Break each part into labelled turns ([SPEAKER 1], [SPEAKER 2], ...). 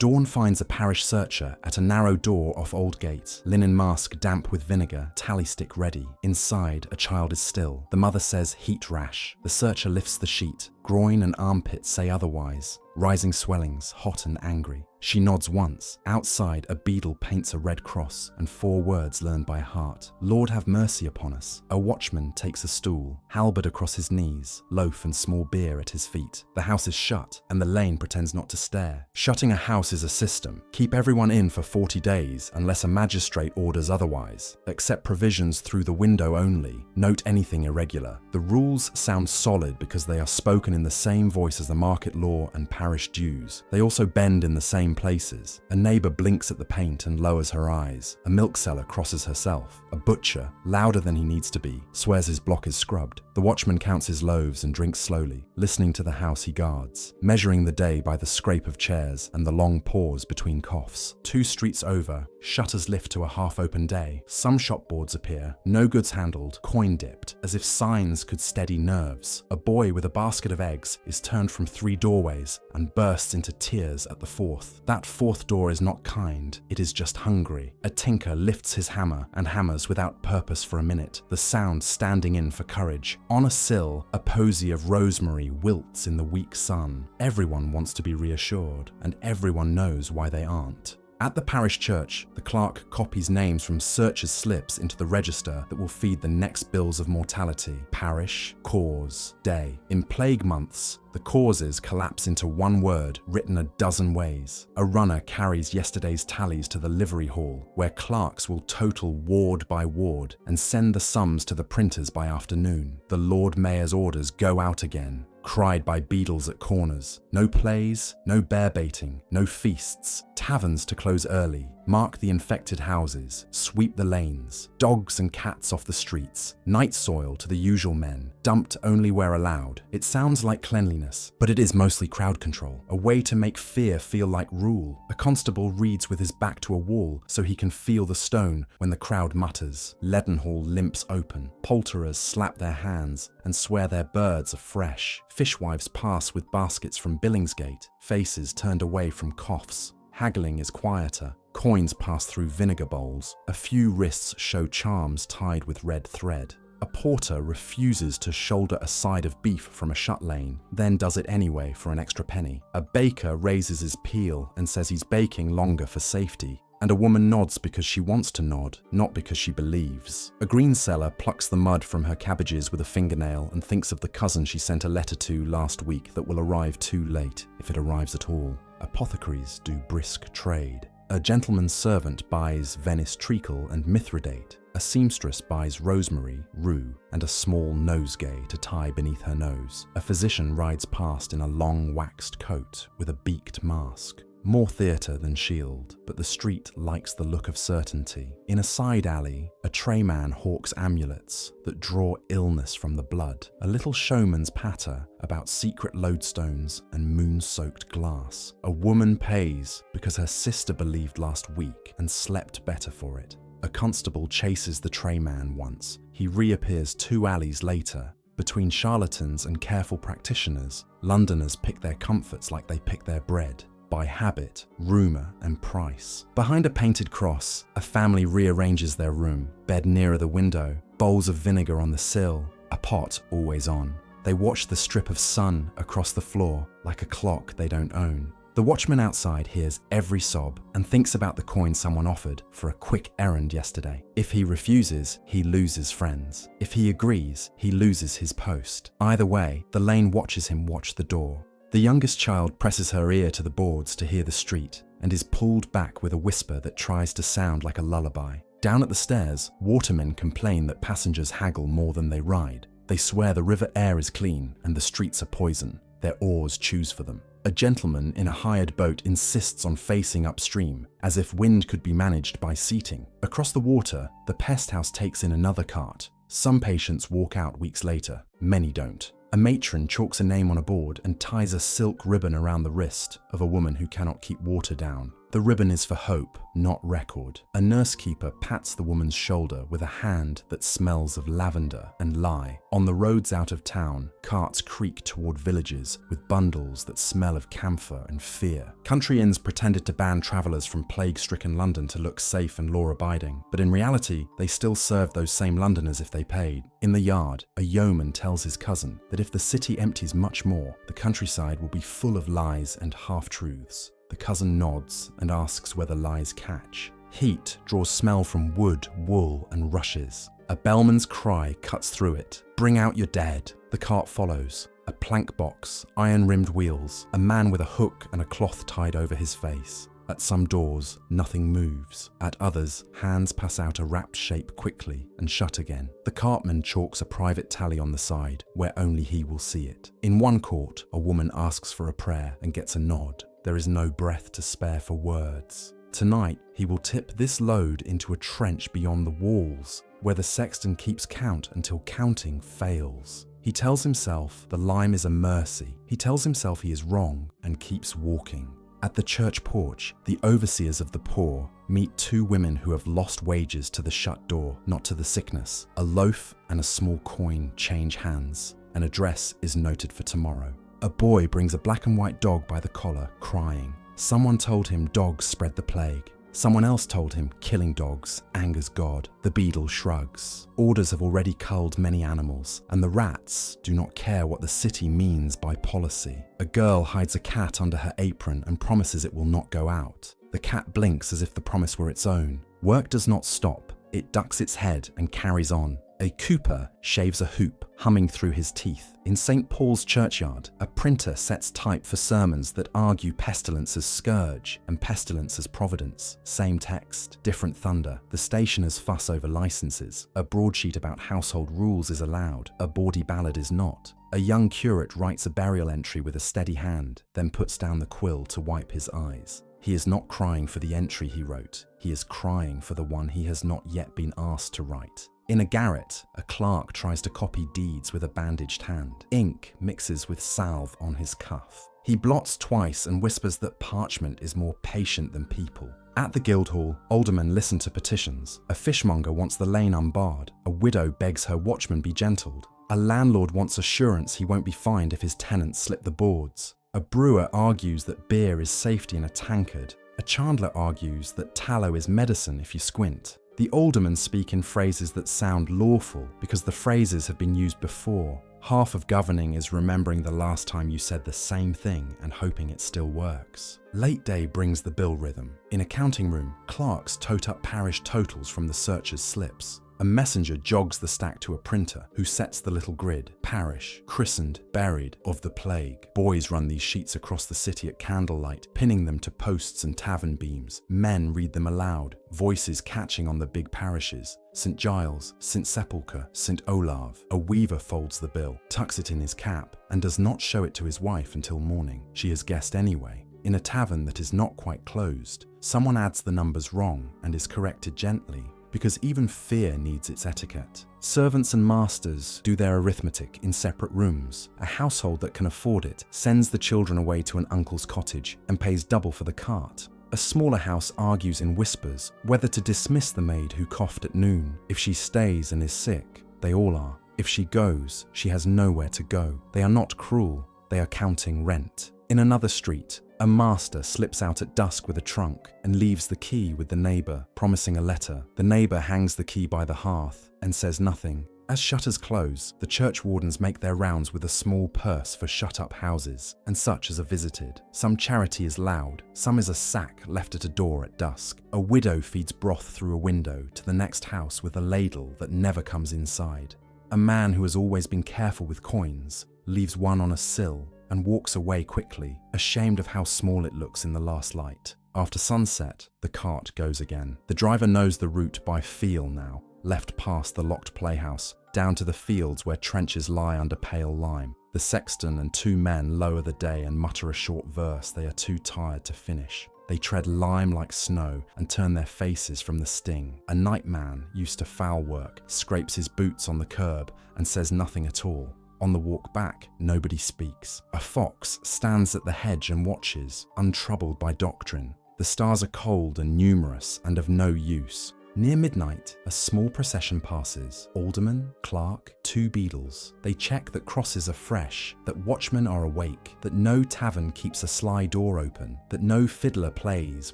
[SPEAKER 1] Dawn finds a parish searcher at a narrow door off Old Gate, linen mask damp with vinegar, tally stick ready. Inside, a child is still. The mother says heat rash. The searcher lifts the sheet. Groin and armpit say otherwise. Rising swellings, hot and angry. She nods once. Outside, a beadle paints a red cross and 4 words learned by heart. Lord have mercy upon us. A watchman takes a stool, halberd across his knees, loaf and small beer at his feet. The house is shut, and the lane pretends not to stare. Shutting a house is a system. Keep everyone in for 40 days unless a magistrate orders otherwise. Accept provisions through the window only. Note anything irregular. The rules sound solid because they are spoken in the same voice as the market law and parish dues. They also bend in the same places. A neighbour blinks at the paint and lowers her eyes. A milk seller crosses herself. A butcher, louder than he needs to be, swears his block is scrubbed. The watchman counts his loaves and drinks slowly, listening to the house he guards, measuring the day by the scrape of chairs and the long pause between coughs. 2 streets over, shutters lift to a half-open day. Some shop boards appear, no goods handled, coin dipped, as if signs could steady nerves. A boy with a basket of eggs is turned from 3 doorways and bursts into tears at the 4th. That 4th door is not kind, it is just hungry. A tinker lifts his hammer and hammers without purpose for a minute, the sound standing in for courage. On a sill, a posy of rosemary wilts in the weak sun. Everyone wants to be reassured, and everyone knows why they aren't. At the parish church, the clerk copies names from searchers' slips into the register that will feed the next Bills of Mortality. Parish, cause, day. In plague months, the causes collapse into one word, written a dozen ways. A runner carries yesterday's tallies to the livery hall, where clerks will total ward by ward and send the sums to the printers by afternoon. The Lord Mayor's orders go out again, cried by beadles at corners. No plays, no bear baiting, no feasts. Taverns to close early. Mark the infected houses. Sweep the lanes. Dogs and cats off the streets. Night soil to the usual men. Dumped only where allowed. It sounds like cleanliness, but it is mostly crowd control. A way to make fear feel like rule. A constable reads with his back to a wall so he can feel the stone when the crowd mutters. Leadenhall limps open. Poulterers slap their hands and swear their birds are fresh. Fishwives pass with baskets from Billingsgate, faces turned away from coughs. Haggling is quieter. Coins pass through vinegar bowls. A few wrists show charms tied with red thread. A porter refuses to shoulder a side of beef from a shut lane, then does it anyway for an extra penny. A baker raises his peel and says he's baking longer for safety. And a woman nods because she wants to nod, not because she believes. A green seller plucks the mud from her cabbages with a fingernail and thinks of the cousin she sent a letter to last week that will arrive too late, if it arrives at all. Apothecaries do brisk trade. A gentleman's servant buys Venice treacle and mithridate. A seamstress buys rosemary, rue, and a small nosegay to tie beneath her nose. A physician rides past in a long waxed coat with a beaked mask. More theatre than shield, but the street likes the look of certainty. In a side alley, a trayman hawks amulets that draw illness from the blood. A little showman's patter about secret lodestones and moon-soaked glass. A woman pays because her sister believed last week and slept better for it. A constable chases the trayman once. He reappears 2 alleys later. Between charlatans and careful practitioners, Londoners pick their comforts like they pick their bread. By habit, rumour and price. Behind a painted cross, a family rearranges their room, bed nearer the window, bowls of vinegar on the sill, a pot always on. They watch the strip of sun across the floor like a clock they don't own. The watchman outside hears every sob and thinks about the coin someone offered for a quick errand yesterday. If he refuses, he loses friends. If he agrees, he loses his post. Either way, the lane watches him watch the door. The youngest child presses her ear to the boards to hear the street and is pulled back with a whisper that tries to sound like a lullaby. Down at the stairs, watermen complain that passengers haggle more than they ride. They swear the river air is clean and the streets are poison. Their oars choose for them. A gentleman in a hired boat insists on facing upstream, as if wind could be managed by seating. Across the water, the pest house takes in another cart. Some patients walk out weeks later, many don't. A matron chalks a name on a board and ties a silk ribbon around the wrist of a woman who cannot keep water down. The ribbon is for hope, not record. A nursekeeper pats the woman's shoulder with a hand that smells of lavender and lye. On the roads out of town, carts creak toward villages with bundles that smell of camphor and fear. Country inns pretended to ban travellers from plague-stricken London to look safe and law-abiding, but in reality, they still served those same Londoners if they paid. In the yard, a yeoman tells his cousin that if the city empties much more, the countryside will be full of lies and half-truths. The cousin nods and asks whether lies catch. Heat draws smell from wood, wool, and rushes. A bellman's cry cuts through it. Bring out your dead. The cart follows. A plank box, iron-rimmed wheels, a man with a hook and a cloth tied over his face. At some doors, nothing moves. At others, hands pass out a wrapped shape quickly and shut again. The cartman chalks a private tally on the side, where only he will see it. In one court, a woman asks for a prayer and gets a nod. There is no breath to spare for words. Tonight, he will tip this load into a trench beyond the walls, where the sexton keeps count until counting fails. He tells himself the lime is a mercy. He tells himself he is wrong and keeps walking. At the church porch, the overseers of the poor meet two women who have lost wages to the shut door, not to the sickness. A loaf and a small coin change hands. An address is noted for tomorrow. A boy brings a black and white dog by the collar, crying. Someone told him dogs spread the plague. Someone else told him killing dogs angers God. The beadle shrugs. Orders have already culled many animals, and the rats do not care what the city means by policy. A girl hides a cat under her apron and promises it will not go out. The cat blinks as if the promise were its own. Work does not stop. It ducks its head and carries on. A cooper shaves a hoop, humming through his teeth. In St. Paul's churchyard, a printer sets type for sermons that argue pestilence as scourge and pestilence as providence. Same text, different thunder. The stationers fuss over licenses. A broadsheet about household rules is allowed. A bawdy ballad is not. A young curate writes a burial entry with a steady hand, then puts down the quill to wipe his eyes. He is not crying for the entry he wrote. He is crying for the one he has not yet been asked to write. In a garret, a clerk tries to copy deeds with a bandaged hand. Ink mixes with salve on his cuff. He blots twice and whispers that parchment is more patient than people. At the Guildhall, aldermen listen to petitions. A fishmonger wants the lane unbarred. A widow begs her watchman be gentled. A landlord wants assurance he won't be fined if his tenants slip the boards. A brewer argues that beer is safety in a tankard. A chandler argues that tallow is medicine if you squint. The aldermen speak in phrases that sound lawful because the phrases have been used before. Half of governing is remembering the last time you said the same thing and hoping it still works. Late day brings the bill rhythm. In a counting room, clerks tote up parish totals from the searchers' slips. A messenger jogs the stack to a printer who sets the little grid. Parish, christened, buried, of the plague. Boys run these sheets across the city at candlelight, pinning them to posts and tavern beams. Men read them aloud, voices catching on the big parishes. St. Giles, St. Sepulchre, St. Olav. A weaver folds the bill, tucks it in his cap, and does not show it to his wife until morning. She has guessed anyway. In a tavern that is not quite closed, someone adds the numbers wrong and is corrected gently, because even fear needs its etiquette. Servants and masters do their arithmetic in separate rooms. A household that can afford it sends the children away to an uncle's cottage and pays double for the cart. A smaller house argues in whispers whether to dismiss the maid who coughed at noon. If she stays and is sick, they all are. If she goes, she has nowhere to go. They are not cruel, they are counting rent. In another street, a master slips out at dusk with a trunk and leaves the key with the neighbour, promising a letter. The neighbour hangs the key by the hearth and says nothing. As shutters close, the church wardens make their rounds with a small purse for shut-up houses, and such as are visited. Some charity is loud, some is a sack left at a door at dusk. A widow feeds broth through a window to the next house with a ladle that never comes inside. A man who has always been careful with coins leaves one on a sill and walks away quickly, ashamed of how small it looks in the last light. After sunset, the cart goes again. The driver knows the route by feel now, left past the locked playhouse, down to the fields where trenches lie under pale lime. The sexton and two men lower the day and mutter a short verse they are too tired to finish. They tread lime like snow and turn their faces from the sting. A nightman, used to foul work, scrapes his boots on the curb and says nothing at all. On the walk back, nobody speaks. A fox stands at the hedge and watches, untroubled by doctrine. The stars are cold and numerous and of no use. Near midnight, a small procession passes. Alderman, clerk, 2 beadles. They check that crosses are fresh, that watchmen are awake, that no tavern keeps a sly door open, that no fiddler plays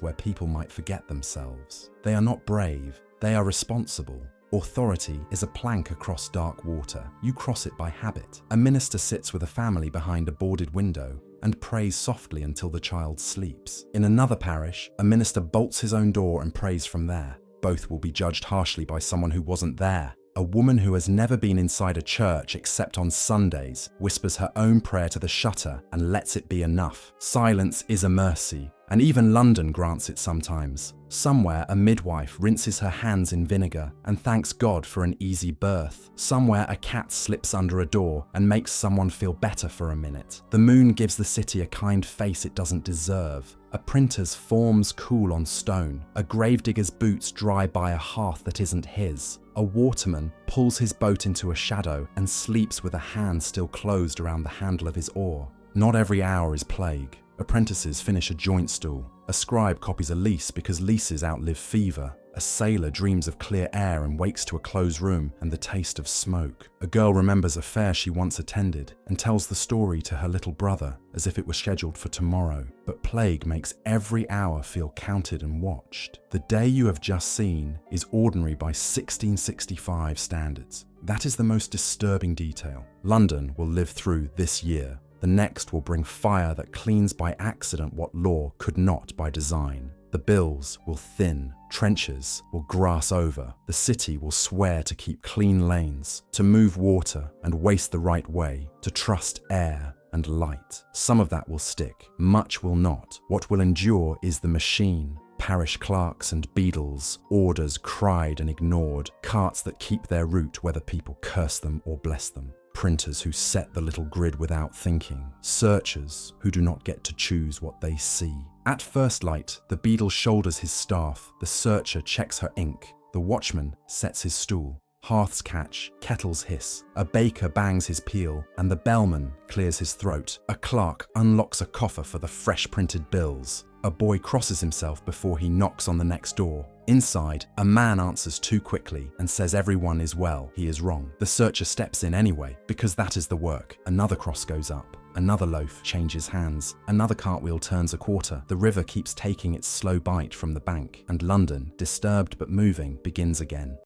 [SPEAKER 1] where people might forget themselves. They are not brave, they are responsible. Authority is a plank across dark water. You cross it by habit. A minister sits with a family behind a boarded window and prays softly until the child sleeps. In another parish, a minister bolts his own door and prays from there. Both will be judged harshly by someone who wasn't there. A woman who has never been inside a church except on Sundays whispers her own prayer to the shutter and lets it be enough. Silence is a mercy, and even London grants it sometimes. Somewhere a midwife rinses her hands in vinegar and thanks God for an easy birth. Somewhere a cat slips under a door and makes someone feel better for a minute. The moon gives the city a kind face it doesn't deserve. A printer's forms cool on stone. A gravedigger's boots dry by a hearth that isn't his. A waterman pulls his boat into a shadow and sleeps with a hand still closed around the handle of his oar. Not every hour is plague. Apprentices finish a joint stool. A scribe copies a lease because leases outlive fever. A sailor dreams of clear air and wakes to a closed room and the taste of smoke. A girl remembers a fair she once attended and tells the story to her little brother as if it were scheduled for tomorrow. But plague makes every hour feel counted and watched. The day you have just seen is ordinary by 1665 standards. That is the most disturbing detail. London will live through this year. The next will bring fire that cleans by accident what law could not by design. The bills will thin, trenches will grass over, the city will swear to keep clean lanes, to move water and waste the right way, to trust air and light. Some of that will stick, much will not. What will endure is the machine. Parish clerks and beadles, orders cried and ignored, carts that keep their route whether people curse them or bless them. Printers who set the little grid without thinking, searchers who do not get to choose what they see. At first light, the beadle shoulders his staff, the searcher checks her ink, the watchman sets his stool. Hearths catch, kettles hiss, a baker bangs his peel, and the bellman clears his throat. A clerk unlocks a coffer for the fresh printed bills. A boy crosses himself before he knocks on the next door. Inside, a man answers too quickly and says everyone is well. He is wrong. The searcher steps in anyway, because that is the work. Another cross goes up. Another loaf changes hands. Another cartwheel turns a quarter. The river keeps taking its slow bite from the bank, and London, disturbed but moving, begins again.